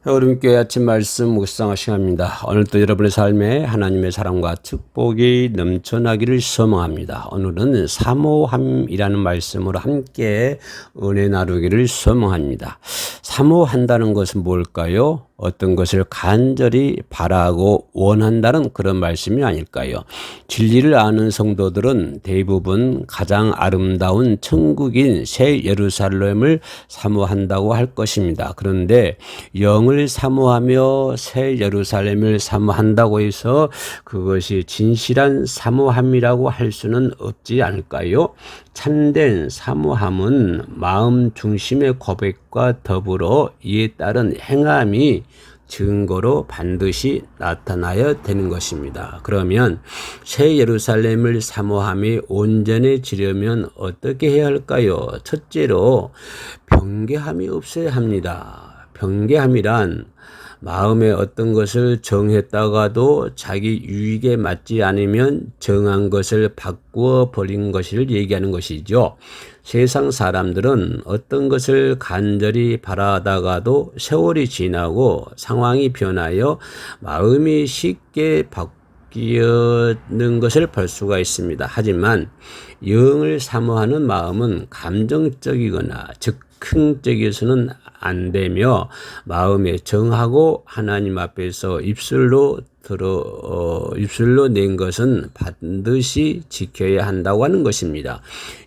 여러분께 아침 말씀 묵상할 시간입니다. 오늘도 여러분의 삶에 하나님의 사랑과 축복이 넘쳐나기를 소망합니다. 오늘은 사모함이라는 말씀으로 함께 은혜 나누기를 소망합니다. 사모한다는 것은 뭘까요? 어떤 것을 간절히 바라고 원한다는 그런 말씀이 아닐까요? 진리를 아는 성도들은 대부분 가장 아름다운 천국인 새 예루살렘을 사모한다고 할 것입니다. 그런데 영을 사모하며 새 예루살렘을 사모한다고 해서 그것이 진실한 사모함이라고 할 수는 없지 않을까요? 참된 사모함은 마음 중심의 고백과 더불어 이에 따른 행함이 증거로 반드시 나타나야 되는 것입니다. 그러면 새 예루살렘을 사모함이 온전해지려면 어떻게 해야 할까요? 첫째로 변개함이 없어야 합니다. 변개함이란 마음에 어떤 것을 정했다가도 자기 유익에 맞지 않으면 정한 것을 바꾸어 버린 것을 얘기하는 것이죠. 세상 사람들은 어떤 것을 간절히 바라다가도 세월이 지나고 상황이 변하여 마음이 쉽게 바뀌는 것을 볼 수가 있습니다. 하지만 영을 사모하는 마음은 감정적이거나 즉흥적이어서는 안 되며 마음에 정하고 하나님 앞에서 입술로 낸 것은 반드시 지켜야 한다고 하는 것입니다.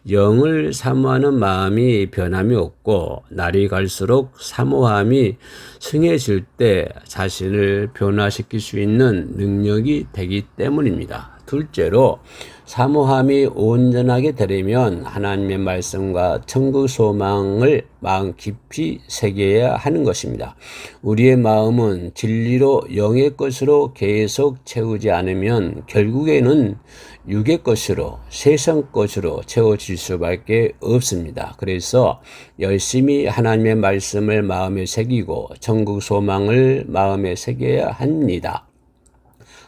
영을 사모하는 마음이 변함이 없고 날이 갈수록 사모함이 승해질 때 자신을 변화시킬 수 있는 능력이 되기 때문입니다. 둘째로 사모함이 온전하게 되려면 하나님의 말씀과 천국 소망을 마음 깊이 새겨야 하는 것입니다. 우리의 마음은 진리로 영의 것으로 계속 채우지 않으면 결국에는 육의 것으로 세상 것으로 채워질 수밖에 없습니다. 그래서 열심히 하나님의 말씀을 마음에 새기고 천국 소망을 마음에 새겨야 합니다.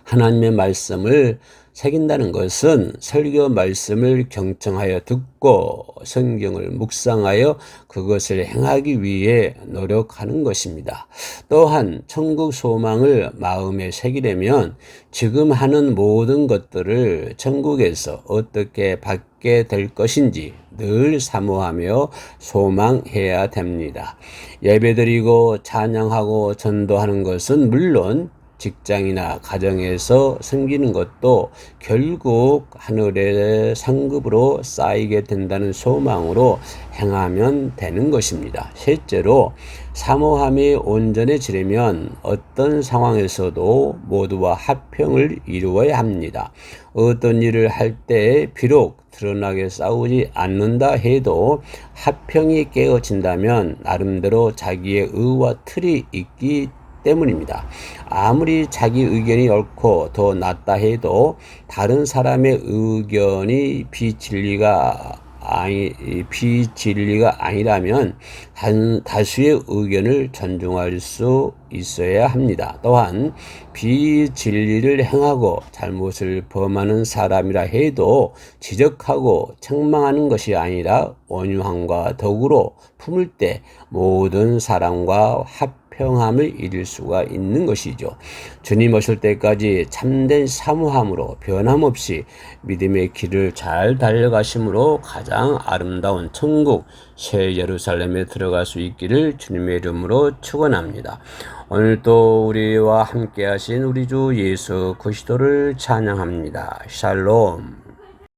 하나님의 말씀을 새긴다는 것은 설교 말씀을 경청하여 듣고 성경을 묵상하여 그것을 행하기 위해 노력하는 것입니다. 또한 천국 소망을 마음에 새기려면 지금 하는 모든 것들을 천국에서 어떻게 받게 될 것인지 늘 사모하며 소망해야 됩니다. 예배드리고 찬양하고 전도하는 것은 물론 직장이나 가정에서 섬기는 것도 결국 하늘의 상급으로 쌓이게 된다는 소망으로 행하면 되는 것입니다. 셋째로 사모함이 온전해지려면 어떤 상황에서도 모두와 화평을 이루어야 합니다. 어떤 일을 할 때 비록 드러나게 싸우지 않는다 해도 화평이 깨어진다면 나름대로 자기의 의와 틀이 있기 때문입니다. 아무리 자기 의견이 옳고 더 낫다 해도 다른 사람의 의견이 비진리가 아니라면 다수의 의견을 존중할 수 있어야 합니다. 또한 비진리를 행하고 잘못을 범하는 사람이라 해도 지적하고 책망하는 것이 아니라 온유함과 덕으로 품을 때 모든 사람과 평함을 이룰 수가 있는 것이죠. 주님 오실 때까지 참된 사모함으로 변함없이 믿음의 길을 잘 달려가심으로 가장 아름다운 천국 새 예루살렘에 들어갈 수 있기를 주님의 이름으로 축원합니다. 오늘도 우리와 함께 하신 우리 주 예수 그리스도를 찬양합니다. 샬롬.